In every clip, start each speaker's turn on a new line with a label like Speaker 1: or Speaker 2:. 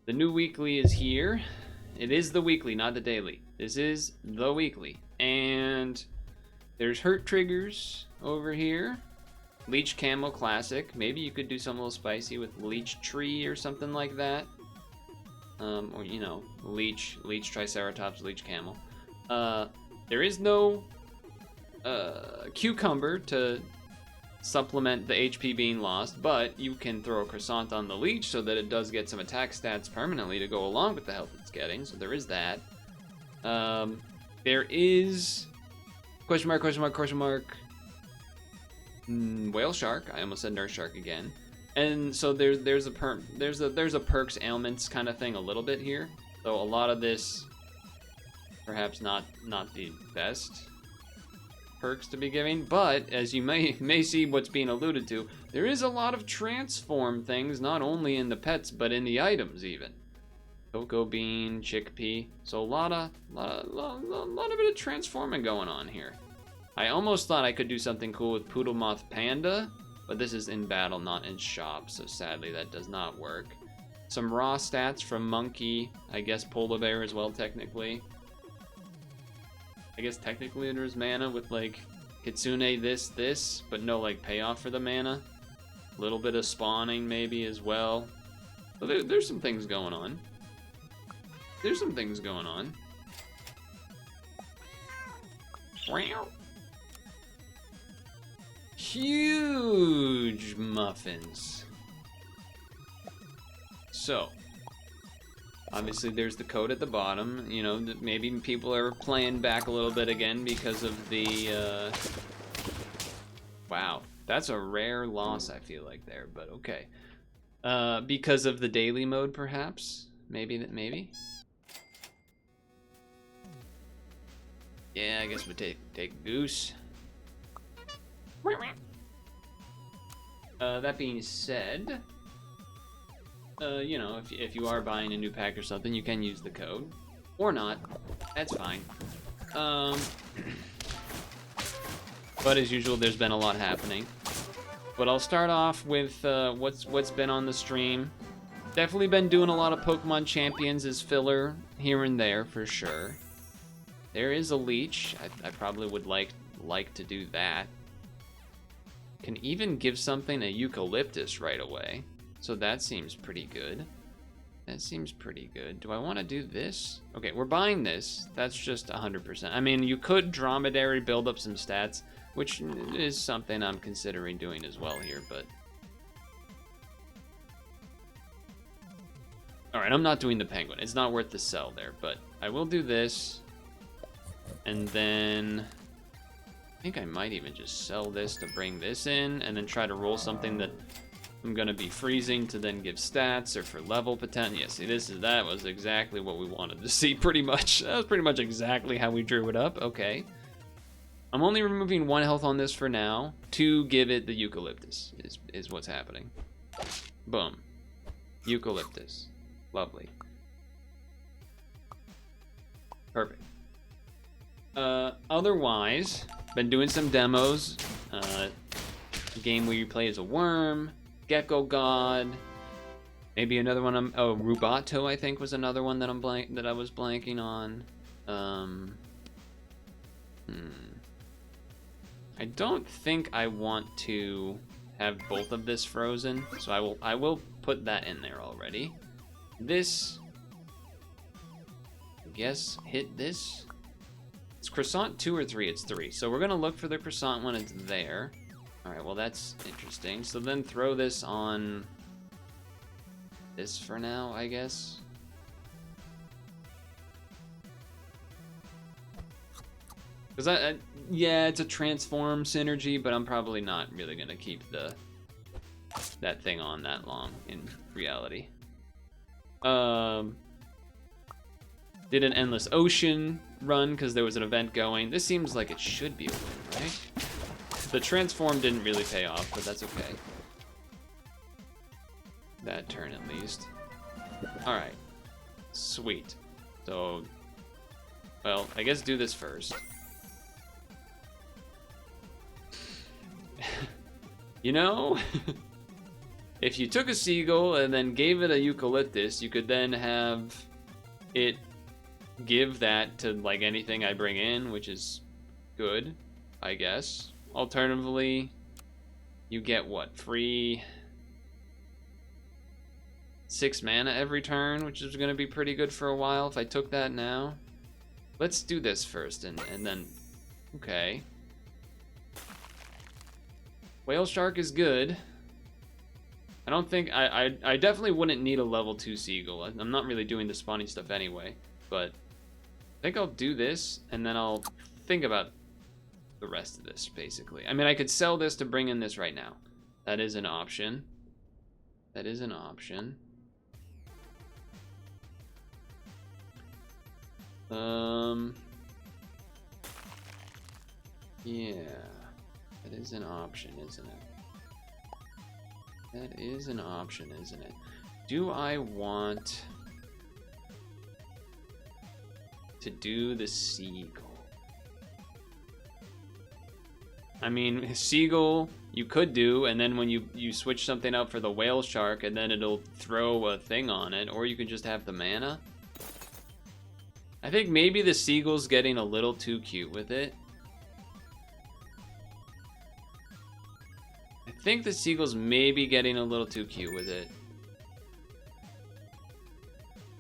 Speaker 1: The new weekly is here. It is the weekly, not the daily. This is the weekly. And there's hurt triggers over here. Leech Camel Classic. Maybe you could do something a little spicy with Leech Tree or something like that. Or, you know, Leech Triceratops, Leech Camel. There is no Cucumber to supplement the HP being lost, but you can throw a Croissant on the Leech so that it does get some attack stats permanently to go along with the health it's getting, so there is that. There is... Question mark. Whale Shark. I almost said Nurse Shark again. And so there's a perks ailments kind of thing a little bit here. So a lot of this perhaps not the best perks to be giving, but as you may see what's being alluded to, there is a lot of transform things not only in the pets but in the items even. Cocoa bean, chickpea, so a lot of bit of transforming going on here. I almost thought I could do something cool with Poodle Moth Panda, but this is in battle, not in shop, so sadly that does not work. Some raw stats from Monkey, I guess Polar Bear as well technically. I guess technically there's mana with like Kitsune this, but no like payoff for the mana. A little bit of spawning maybe as well. So there's some things going on. Wow. Huge muffins. So, obviously there's the code at the bottom. You know, maybe people are playing back a little bit again because of the, wow, that's a rare loss I feel like there, but okay. Because of the daily mode perhaps? Maybe? Yeah, I guess we take Goose. That being said, you know, if you are buying a new pack or something, you can use the code. Or not. That's fine. But as usual, there's been a lot happening. But I'll start off with what's been on the stream. Definitely been doing a lot of Pokemon Champions as filler here and there for sure. There is a Leech. I probably would like to do that. Can even give something a Eucalyptus right away. So that seems pretty good. Do I want to do this? Okay, we're buying this. That's just 100%. I mean, you could Dromedary build up some stats, which is something I'm considering doing as well here, but... Alright, I'm not doing the Penguin. It's not worth the sell there, but I will do this. And then... I think I might even just sell this to bring this in, and then try to roll something that I'm gonna be freezing to then give stats, or for level potential. Yeah, see, that was exactly what we wanted to see, pretty much. That was pretty much exactly how we drew it up. Okay. I'm only removing 1 health on this for now, to give it the Eucalyptus, is what's happening. Boom. Eucalyptus. Lovely. Perfect. Otherwise, been doing some demos. A game where you play as a worm, Gecko God, maybe another one. Rubato I think was another one that I was blanking on. I don't think I want to have both of this frozen, so I will put that in there already. This, I guess, hit this. It's Croissant 2 or 3? It's 3. So we're gonna look for the Croissant when it's there. All right, well that's interesting. So then throw this on this for now, I guess. Because yeah, it's a transform synergy, but I'm probably not really gonna keep that thing on that long in reality. Did an Endless Ocean run because there was an event going. This seems like it should be a win, right? The transform didn't really pay off, but that's okay. That turn at least. All right, sweet. So, well, I guess do this first. You know, if you took a seagull and then gave it a eucalyptus, you could then have it give that to like anything I bring in, which is good, I guess. Alternatively, you get what? Free 6 mana every turn, which is going to be pretty good for a while if I took that now. Let's do this first and then... Okay. Whale Shark is good. I don't think... I definitely wouldn't need a level 2 Seagull. I'm not really doing the spawning stuff anyway. But I think I'll do this, and then I'll think about the rest of this, basically. I mean, I could sell this to bring in this right now. That is an option. That is an option. Yeah. That is an option, isn't it? That is an option, isn't it? Do I want to do the Seagull? I mean, Seagull you could do, and then when you switch something up for the Whale Shark, and then it'll throw a thing on it, or you could just have the mana. I think maybe the Seagull's getting a little too cute with it. I think the Seagull's maybe getting a little too cute with it.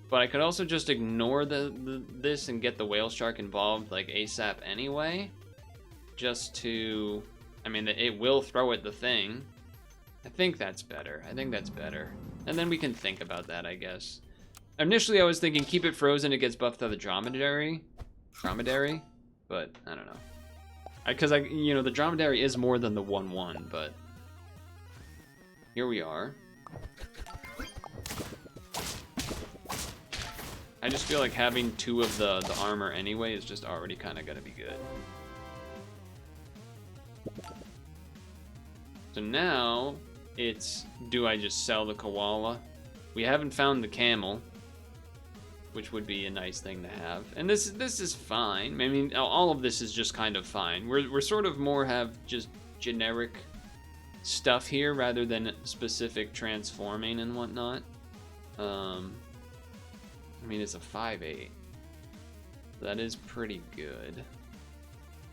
Speaker 1: But I could also just ignore this and get the Whale Shark involved like ASAP anyway. Just to... I mean, it will throw at the thing. I think that's better. I think that's better. And then we can think about that, I guess. Initially, I was thinking keep it frozen, it gets buffed to the dromedary. But, I don't know. Because, you know, the dromedary is more than the 1/1, but... Here we are. I just feel like having 2 of the armor anyway is just already kind of gonna be good. So now, it's, do I just sell the koala? We haven't found the camel, which would be a nice thing to have. And this is fine. I mean, all of this is just kind of fine. We're sort of more have just generic stuff here rather than specific transforming and whatnot. I mean, it's a 5/8. That is pretty good.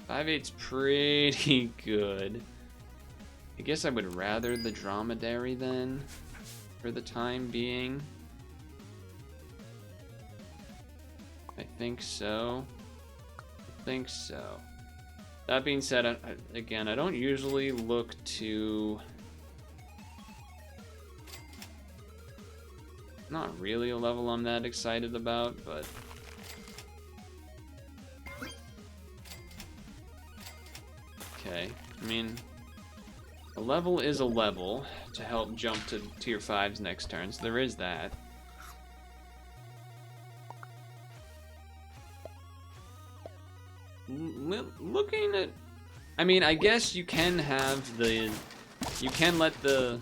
Speaker 1: 5/8's pretty good. I guess I would rather the dromedary then, for the time being. I think so. I think so. That being said, again, I don't usually look to... Not really a level I'm that excited about, but... Okay, I mean... A level is a level to help jump to tier 5s next turn, so there is that. Looking at... I mean, I guess you can have the... You can let the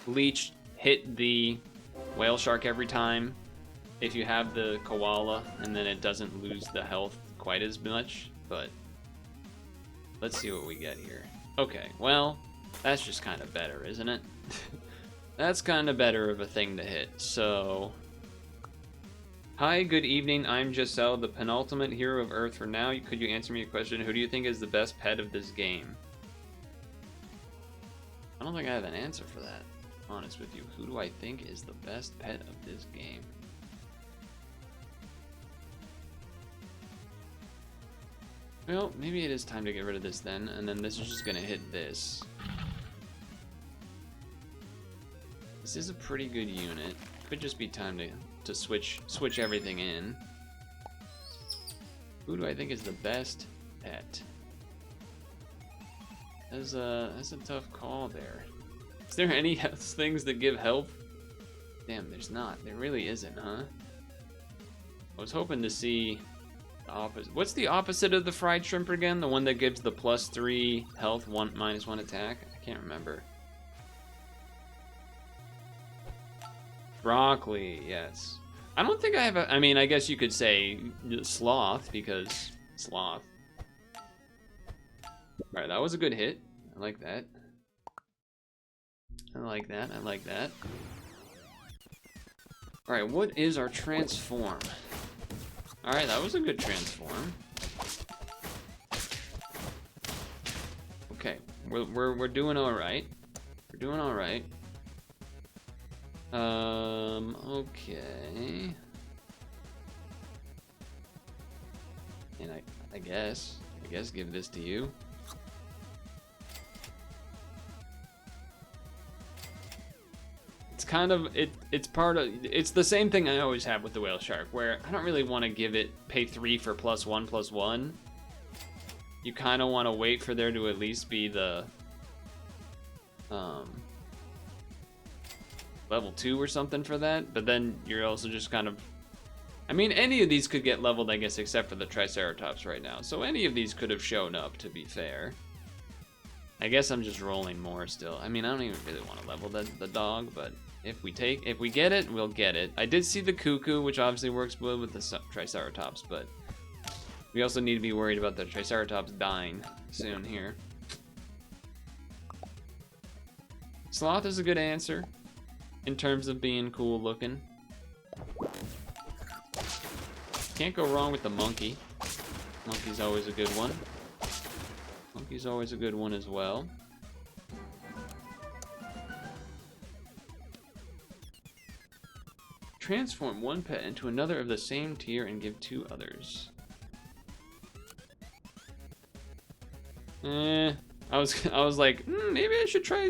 Speaker 1: leech hit the whale shark every time if you have the koala, and then it doesn't lose the health quite as much, but... Let's see what we get here. Okay, well... That's just kind of better, isn't it? That's kind of better of a thing to hit, so... Hi, good evening, I'm Giselle, the penultimate hero of Earth for now. Could you answer me a question? Who do you think is the best pet of this game? I don't think I have an answer for that, honest with you. Who do I think is the best pet of this game? Well, maybe it is time to get rid of this then, and then this is just gonna hit this. This is a pretty good unit. Could just be time to switch everything in. Who do I think is the best pet? That's a tough call there. Is there any things that give health? Damn, there's not. There really isn't, huh? I was hoping to see the opposite. What's the opposite of the fried shrimp again? The one that gives the +3 health, -1 attack? I can't remember. Broccoli, yes. I don't think I have a... I mean, I guess you could say sloth, because sloth. Alright, that was a good hit. I like that. I like that. I like that. Alright, what is our transform? Alright, that was a good transform. Okay, we're doing alright. We're doing alright. Okay. And I guess give this to you. It's kind of, it's part of, it's the same thing I always have with the whale shark, where I don't really want to give it, pay 3 for +1/+1. You kind of want to wait for there to at least be the, level 2 or something for that, but then you're also just kind of, I mean, any of these could get leveled, I guess, except for the Triceratops right now, so any of these could have shown up, to be fair. I guess I'm just rolling more still. I mean, I don't even really want to level the dog, but if we get it, we'll get it. I did see the cuckoo, which obviously works well with the Triceratops, but we also need to be worried about the Triceratops dying soon here. Sloth is a good answer in terms of being cool looking. Can't go wrong with the monkey. Monkey's always a good one. Monkey's always a good one as well. Transform one pet into another of the same tier and give 2 others. I was like, maybe I should try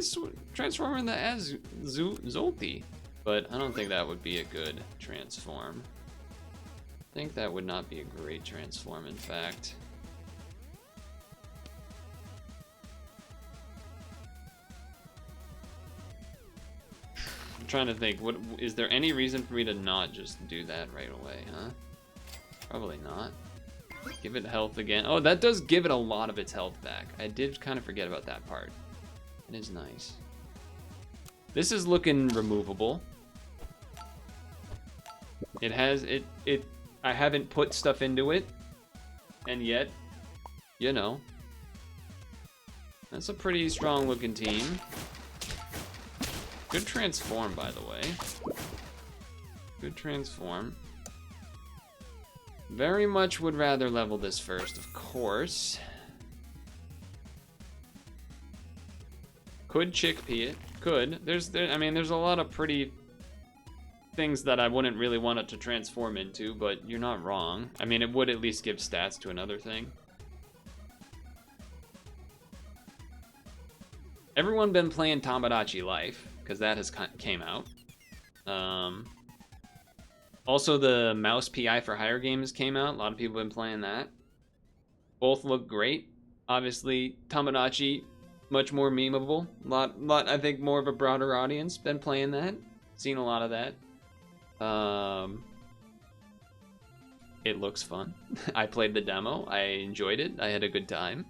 Speaker 1: transforming the as Zolti, but I don't think that would be a good transform. I think that would not be a great transform, in fact. I'm trying to think, what is there any reason for me to not just do that right away, huh? Probably not. Give it health again. Oh, that does give it a lot of its health back. I did kind of forget about that part. It is nice. This is looking removable. It has I haven't put stuff into it, and yet, you know, that's a pretty strong looking team. Good transform, by the way. Good transform. Very much would rather level this first, of course. Could chickpea it. Could. I mean, there's a lot of pretty things that I wouldn't really want it to transform into, but you're not wrong. I mean, it would at least give stats to another thing. Everyone been playing Tamagotchi Life, because that has came out. Also, the Mouse PI for Hire games came out. A lot of people have been playing that. Both look great. Obviously, Tamagotchi, much more memeable. Lot, I think, more of a broader audience been playing that. Seen a lot of that. It looks fun. I played the demo. I enjoyed it. I had a good time.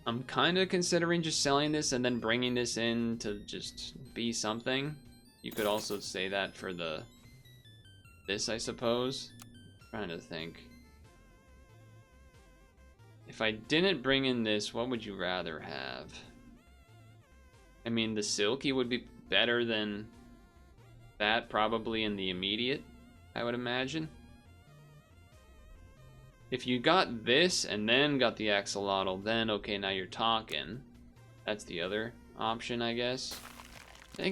Speaker 1: I'm kind of considering just selling this and then bringing this in to just be something. You could also say that for this, I suppose. I'm trying to think. If I didn't bring in this, what would you rather have? I mean, the Silky would be better than that, probably in the immediate, I would imagine. If you got this and then got the axolotl, then okay, now you're talking. That's the other option, I guess. I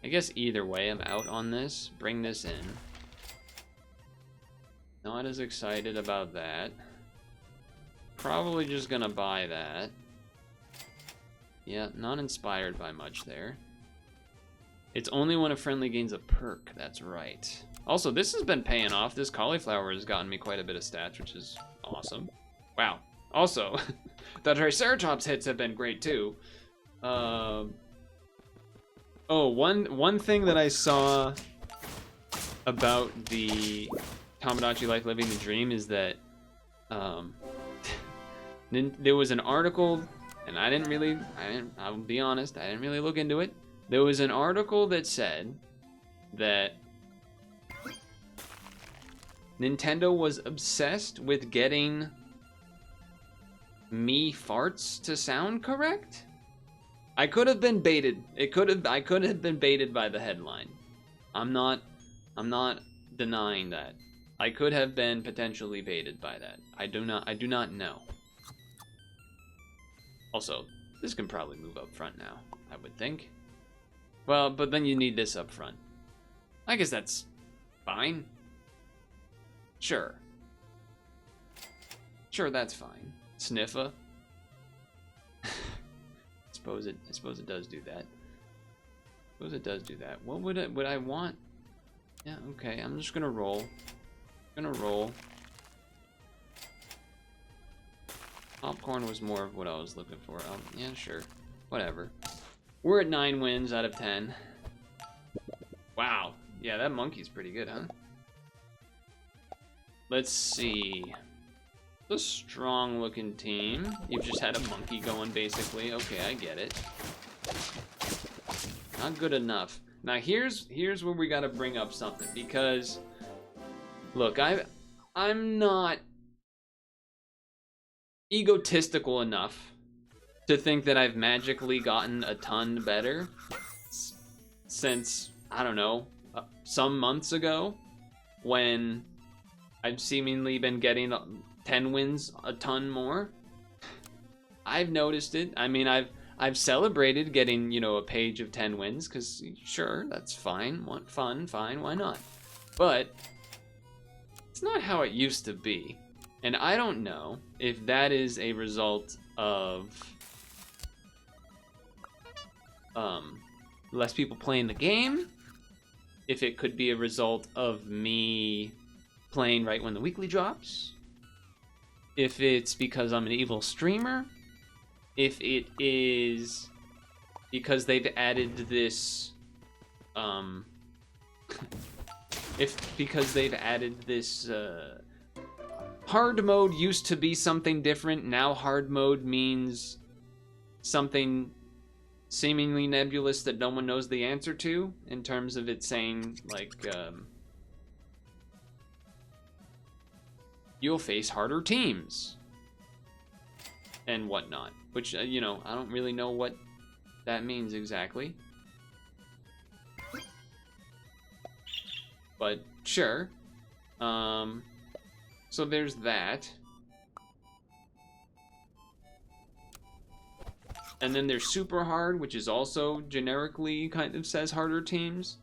Speaker 1: guess either way, I'm out on this. Bring this in. Not as excited about that. Probably just gonna buy that. Yeah, not inspired by much there. It's only when a friendly gains a perk, that's right. Also, this has been paying off. This cauliflower has gotten me quite a bit of stats, which is awesome. Wow. Also, the Triceratops hits have been great too. Oh, one thing that I saw about the Tamagotchi Life Living the Dream is that there was an article, and I'll be honest, I didn't really look into it. There was an article that said that Nintendo was obsessed with getting me farts to sound correct? I could have been baited. I could have been baited by the headline. I'm not denying that. I could have been potentially baited by that. I do not know. Also, this can probably move up front now, I would think. Well, but then you need this up front. I guess that's fine. Sure. Sure, that's fine. Sniffa. I suppose it does do that. Suppose it does do that. What would I want? Yeah, okay. I'm just gonna roll. Popcorn was more of what I was looking for. Yeah, sure. Whatever. We're at 9 wins out of 10. Wow. Yeah, that monkey's pretty good, huh? Let's see. A strong looking team. You've just had a monkey going, basically. Okay, I get it. Not good enough. Now here's where we gotta bring up something, because look, I'm not egotistical enough to think that I've magically gotten a ton better since, I don't know, some months ago, when I've seemingly been getting 10 wins a ton more. I've noticed it. I mean, I've celebrated getting, you know, a page of 10 wins, because sure, that's fine. Want fun, fine, why not? But it's not how it used to be. And I don't know if that is a result of less people playing the game, if it could be a result of me playing right when the weekly drops, if it's because I'm an evil streamer, if it is because they've added this hard mode used to be something different. Now hard mode means something seemingly nebulous that no one knows the answer to, in terms of it saying, like, you'll face harder teams and whatnot, which, you know, I don't really know what that means exactly. But sure. So there's that. And then there's super hard, which is also generically kind of says harder teams.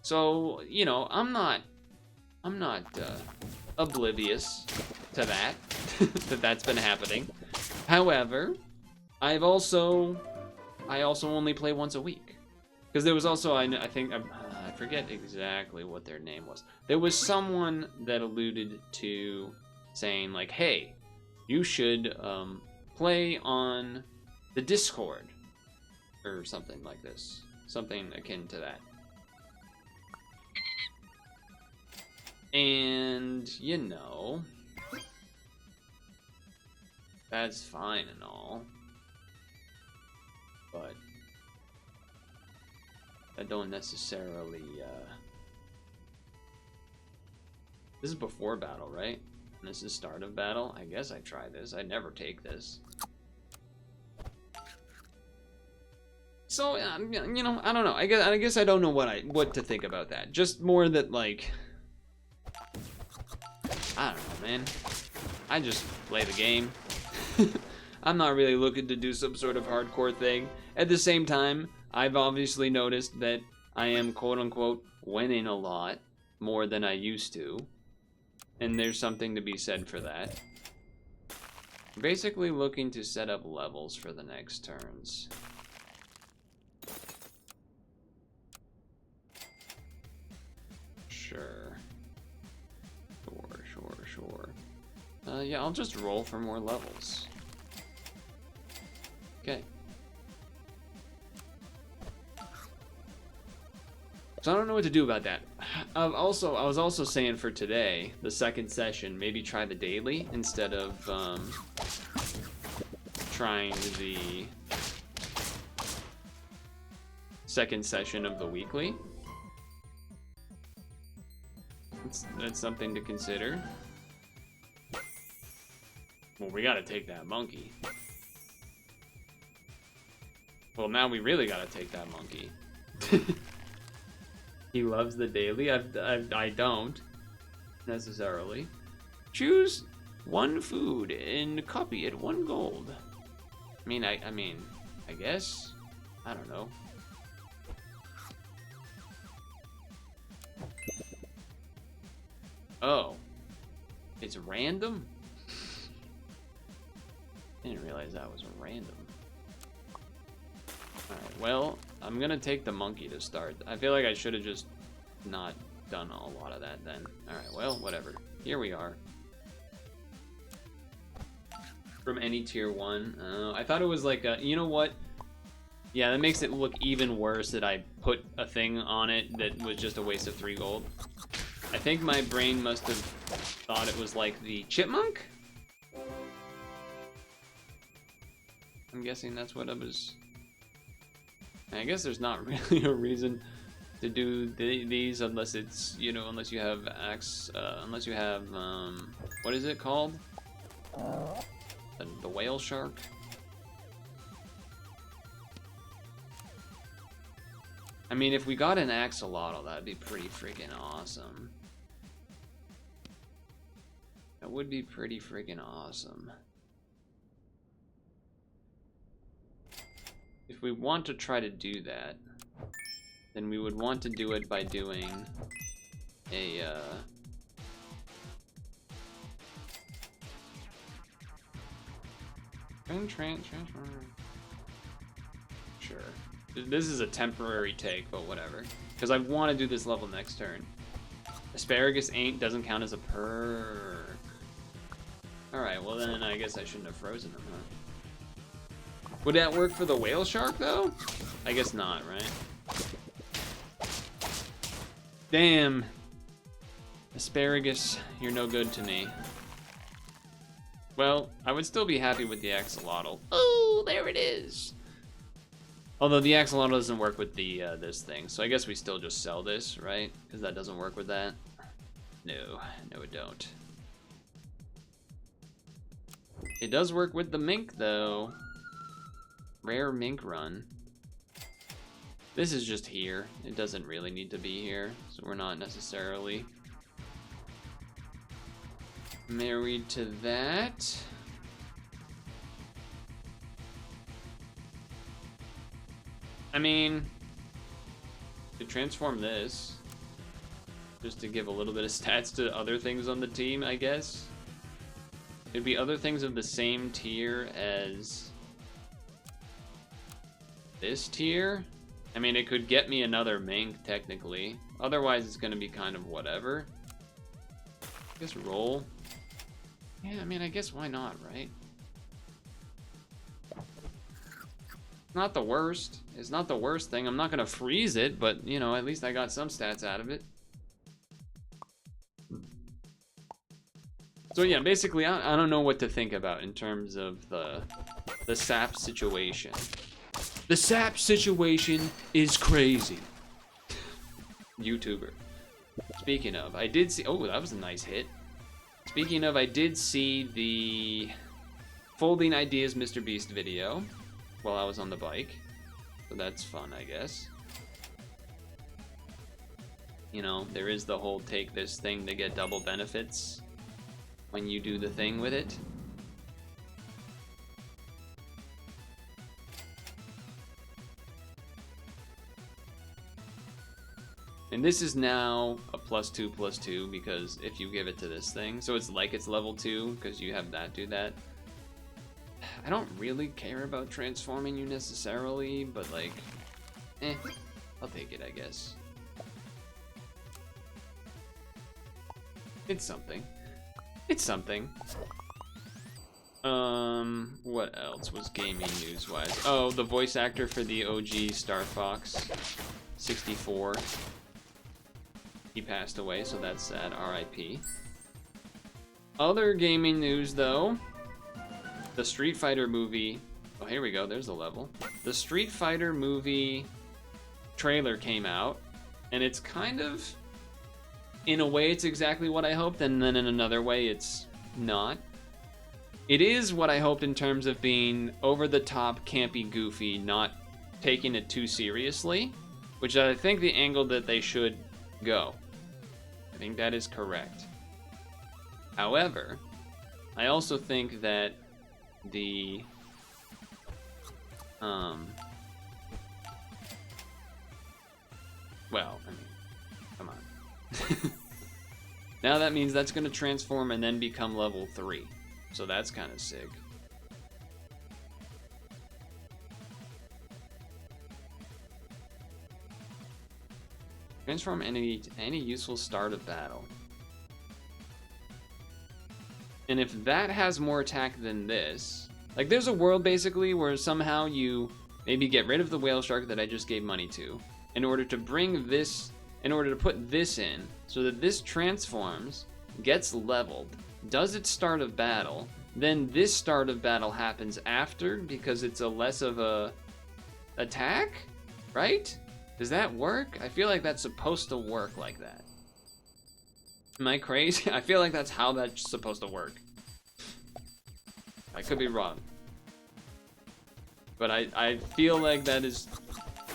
Speaker 1: So, you know, I'm not oblivious to that, that's been happening. However, I also only play once a week. Because there was also, I think, I forget exactly what their name was. There was someone that alluded to saying, like, hey, you should play on the Discord, or something like this. Something akin to that. And, you know, that's fine and all, but I don't necessarily, this is before battle, right? And this is start of battle. I guess I try this. I never take this. So, you know, I don't know. I guess I don't know what to think about that. Just more that, like, I don't know, man. I just play the game. I'm not really looking to do some sort of hardcore thing. At the same time, I've obviously noticed that I am, quote-unquote, winning a lot more than I used to. And there's something to be said for that. Basically looking to set up levels for the next turns. Sure. Yeah, I'll just roll for more levels. Okay. So I don't know what to do about that. I was also saying for today, the second session, maybe try the daily instead of trying the second session of the weekly. That's something to consider. Well, we gotta take that monkey. Well, now we really gotta take that monkey. He loves the daily. I don't necessarily. Choose one food and copy it 1 gold. I mean, I guess. I don't know. Oh, it's random? I didn't realize that was random. Alright, well, I'm gonna take the monkey to start. I feel like I should have just not done a lot of that then. Alright, well, whatever. Here we are. From any tier 1. I thought it was like a, you know what? Yeah, that makes it look even worse that I put a thing on it that was just a waste of 3 gold. I think my brain must have thought it was like the chipmunk? I'm guessing that's what it was. I guess there's not really a reason to do these unless it's, you know, unless you have unless you have, what is it called? The whale shark? I mean, if we got an axolotl, that'd be pretty freaking awesome. That would be pretty freaking awesome. If we want to try to do that, then we would want to do it by doing a, Sure. This is a temporary take, but whatever. Because I want to do this level next turn. Asparagus doesn't count as a perk. Alright, well then I guess I shouldn't have frozen them, huh? Would that work for the whale shark, though? I guess not, right? Damn. Asparagus, you're no good to me. Well, I would still be happy with the axolotl. Oh, there it is. Although the axolotl doesn't work with the this thing, so I guess we still just sell this, right? Because that doesn't work with that. No, it don't. It does work with the mink, though. Rare mink run. This is just here. It doesn't really need to be here, so we're not necessarily married to that. I mean, to transform this, just to give a little bit of stats to other things on the team, I guess. It'd be other things of the same tier as this tier. I mean, it could get me another mink, technically. Otherwise, it's going to be kind of whatever. I guess roll. Yeah, I mean, I guess why not, right? Not the worst. It's not the worst thing. I'm not going to freeze it, but, you know, at least I got some stats out of it. So yeah, basically, I don't know what to think about in terms of the sap situation. The sap situation is crazy. YouTuber. Speaking of, I did see... Oh, that was a nice hit. Speaking of, I did see the Folding Ideas Mr. Beast video while I was on the bike. So that's fun, I guess. You know, there is the whole take this thing to get double benefits when you do the thing with it. And this is now a +2/+2 because if you give it to this thing, so it's like it's level 2 because you have that do that. I don't really care about transforming you necessarily, but like, I'll take it, I guess. It's something. It's something. What else was gaming news-wise? Oh, the voice actor for the OG Star Fox 64. He passed away, so that's sad. R.I.P. Other gaming news, though. The Street Fighter movie... Oh, here we go. There's the level. The Street Fighter movie trailer came out, and it's kind of... In a way, it's exactly what I hoped, and then in another way, it's not. It is what I hoped in terms of being over the top, campy, goofy, not taking it too seriously, which I think the angle that they should go. I think that is correct. However, I also think that the well, I mean, come on. Now that means that's going to transform and then become level 3. So that's kind of sick. Transform any useful start of battle. And if that has more attack than this, like there's a world basically where somehow you maybe get rid of the whale shark that I just gave money to in order to bring this, in order to put this in so that this transforms, gets leveled, does its start of battle, then this start of battle happens after because it's a less of a attack, right? Does that work? I feel like that's supposed to work like that. Am I crazy? I feel like that's how that's supposed to work. I could be wrong. But I feel like that is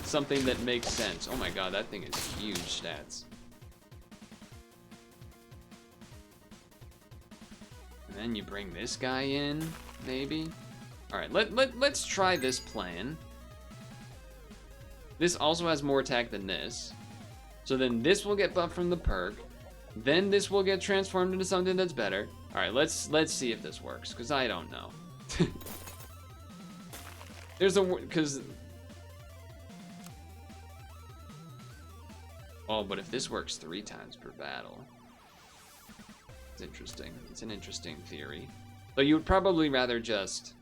Speaker 1: something that makes sense. Oh my god, that thing is huge stats. And then you bring this guy in, maybe? Alright, let's try this plan. This also has more attack than this. So then this will get buffed from the perk. Then this will get transformed into something that's better. Alright, let's see if this works, because I don't know. There's a... because... Oh, but if this works 3 times per battle... It's interesting. It's an interesting theory. But you would probably rather just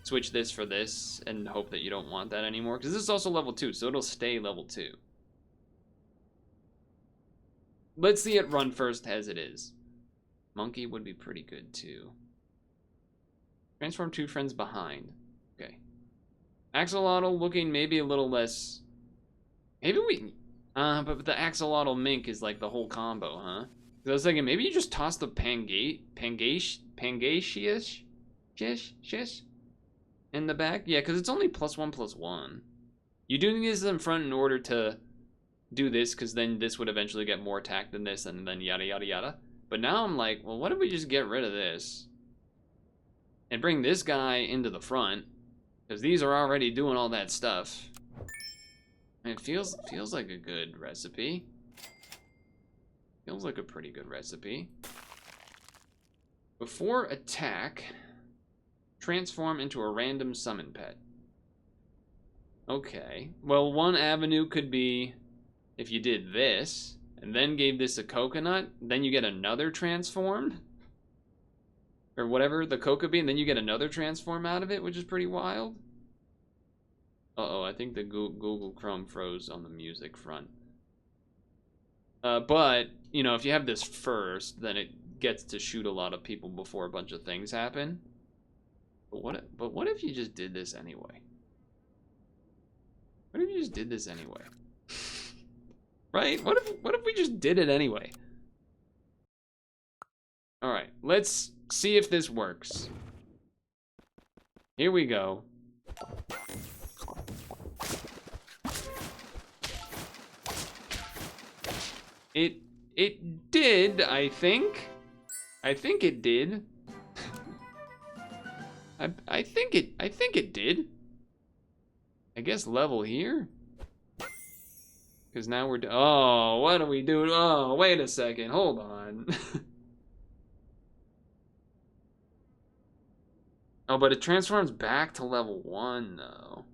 Speaker 1: switch this for this and hope that you don't want that anymore, because this is also level 2, so it'll stay level 2. Let's see it run first as it is. Monkey would be pretty good too. Transform 2 friends behind. Okay. Axolotl looking maybe a little less... Maybe we... but the axolotl mink is like the whole combo, huh? I was thinking maybe you just toss the Pangasius in the back? Yeah, because it's only +1/+1. You do this in front in order to do this, because then this would eventually get more attack than this, and then yada yada yada. But now I'm like, well, what if we just get rid of this and bring this guy into the front, because these are already doing all that stuff. And it feels like a good recipe. Feels like a pretty good recipe. Before attack, transform into a random summon pet. Okay. Well, one avenue could be if you did this and then gave this a coconut, then you get another transform. Or whatever the cocoa bean, then you get another transform out of it, which is pretty wild. Uh-oh, I think the Google Chrome froze on the music front. But, you know, if you have this first, then it gets to shoot a lot of people before a bunch of things happen. But what if you just did this anyway? What if you just did this anyway? Right? What if we just did it anyway? Alright, let's see if this works. Here we go. It did, I think. I think it did. I think it did. I guess level here. Because now we're oh, what are we doing? Oh, wait a second. Hold on. Oh, but it transforms back to level 1 though.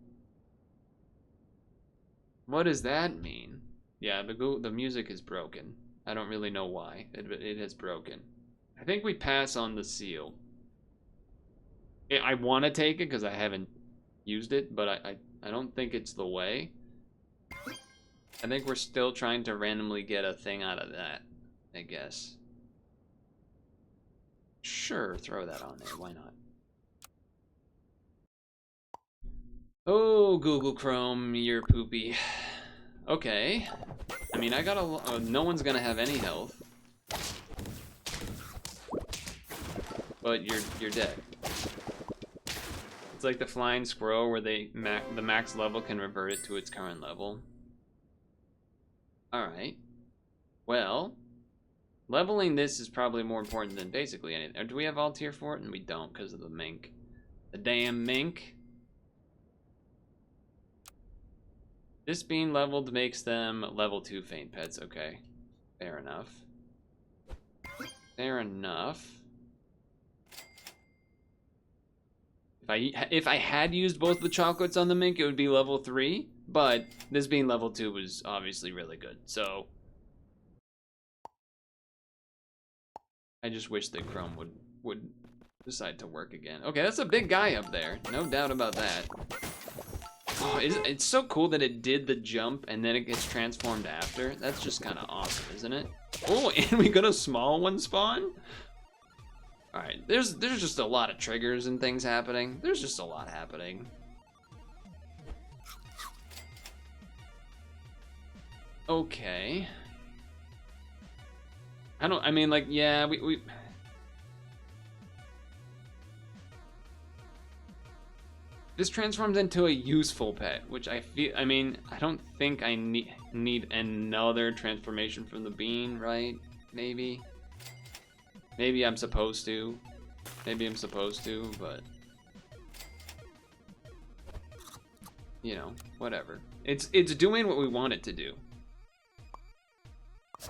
Speaker 1: What does that mean? Yeah, the music is broken. I don't really know why. It has broken. I think we pass on the seal. I want to take it because I haven't used it, but I don't think it's the way. I think we're still trying to randomly get a thing out of that, I guess. Sure, throw that on there. Why not? Oh, Google Chrome, you're poopy. Okay. I mean, I got a... no one's gonna have any health. But you're dead. It's like the flying squirrel where the max level can revert it to its current level. Alright. Well, leveling this is probably more important than basically anything. Or do we have all tier for it? And we don't because of the mink. The damn mink. This being leveled makes them level 2 faint pets. Okay. Fair enough. Fair enough. If I had used both the chocolates on the mink, it would be level 3. But this being level 2 was obviously really good. So I just wish that Chrome would decide to work again. Okay, that's a big guy up there. No doubt about that. Oh, it's so cool that it did the jump and then it gets transformed after. That's just kind of awesome, isn't it? Oh, and we got a small one spawn? Alright, there's just a lot of triggers and things happening. There's just a lot happening. Okay. I mean, like, yeah, we this transforms into a useful pet, which I mean, I don't think I need another transformation from the bean, right? Maybe. Maybe I'm supposed to. Maybe I'm supposed to, but you know, whatever. It's doing what we want it to do.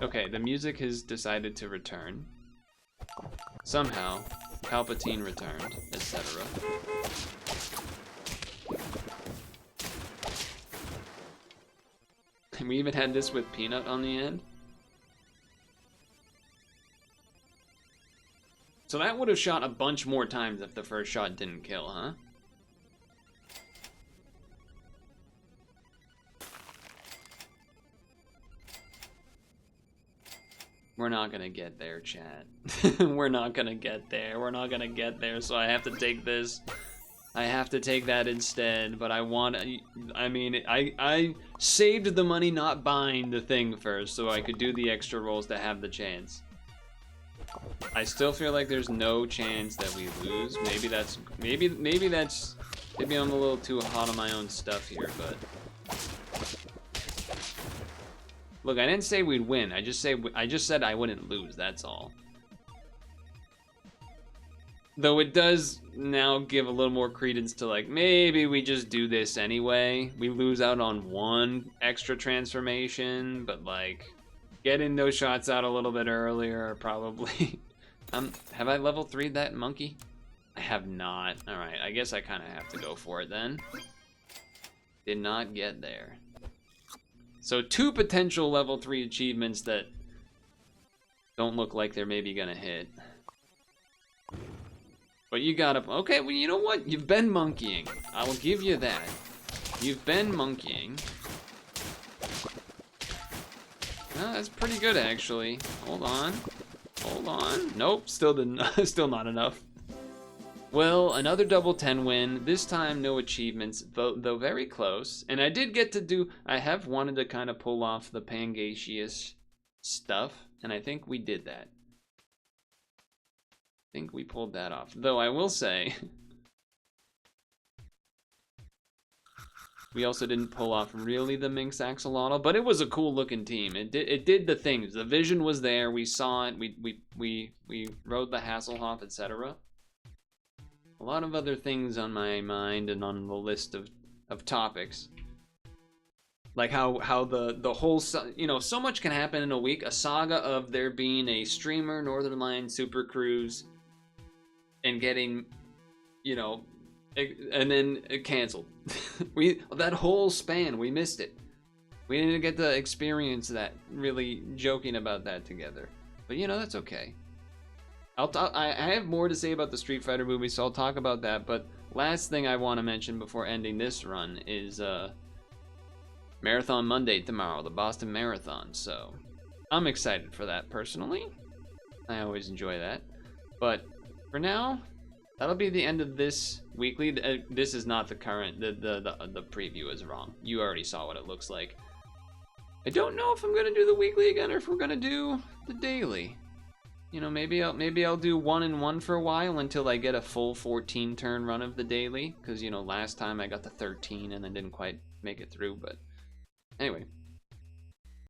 Speaker 1: Okay, the music has decided to return. Somehow, Palpatine returned, etc. And we even had this with Peanut on the end. So that would have shot a bunch more times if the first shot didn't kill, huh? We're not gonna get there, chat. We're not gonna get there. We're not gonna get there, so I have to take this. I have to take that instead, but I mean, I saved the money not buying the thing first so I could do the extra rolls to have the chance. I still feel like there's no chance that we lose. Maybe I'm a little too hot on my own stuff here, but look, I didn't say we'd win. I just said I wouldn't lose. That's all. Though it does now give a little more credence to, like, maybe we just do this anyway. We lose out on one extra transformation, but like getting those shots out a little bit earlier probably. Have I level 3'd that monkey? I have not. All right, I guess I kind of have to go for it then. Did not get there. So 2 potential level 3 achievements that don't look like they're maybe gonna hit. But you gotta, okay, well, you know what? You've been monkeying. I will give you that. You've been monkeying. Oh, that's pretty good, actually. Hold on. Hold on. Nope, still not enough. Well, another double 10 win. This time, no achievements, though very close. And I did get to do, I have wanted to kind of pull off the Pangasius stuff, and I think we did that. I think we pulled that off. Though I will say, we also didn't pull off really the Minx Axolotl, but it was a cool looking team. It did the things. The vision was there. We saw it. We rode the Hasselhoff, etc. A lot of other things on my mind and on the list of topics. Like how the whole, you know, so much can happen in a week. A saga of there being a streamer, Northern Line Super Cruise, and getting, you know, and then it canceled. That whole span, we missed it. We didn't get to experience that, really joking about that together. But you know, that's okay. I have more to say about the Street Fighter movie, so I'll talk about that. But last thing I want to mention before ending this run is Marathon Monday tomorrow, the Boston Marathon. So I'm excited for that personally. I always enjoy that. But for now, that'll be the end of this weekly. This is not the current. The preview is wrong. You already saw what it looks like. I don't know if I'm gonna do the weekly again or if we're gonna do the daily. You know, maybe I'll do 1 and 1 for a while until I get a full 14 turn run of the daily, because you know last time I got the 13 and then didn't quite make it through. But anyway,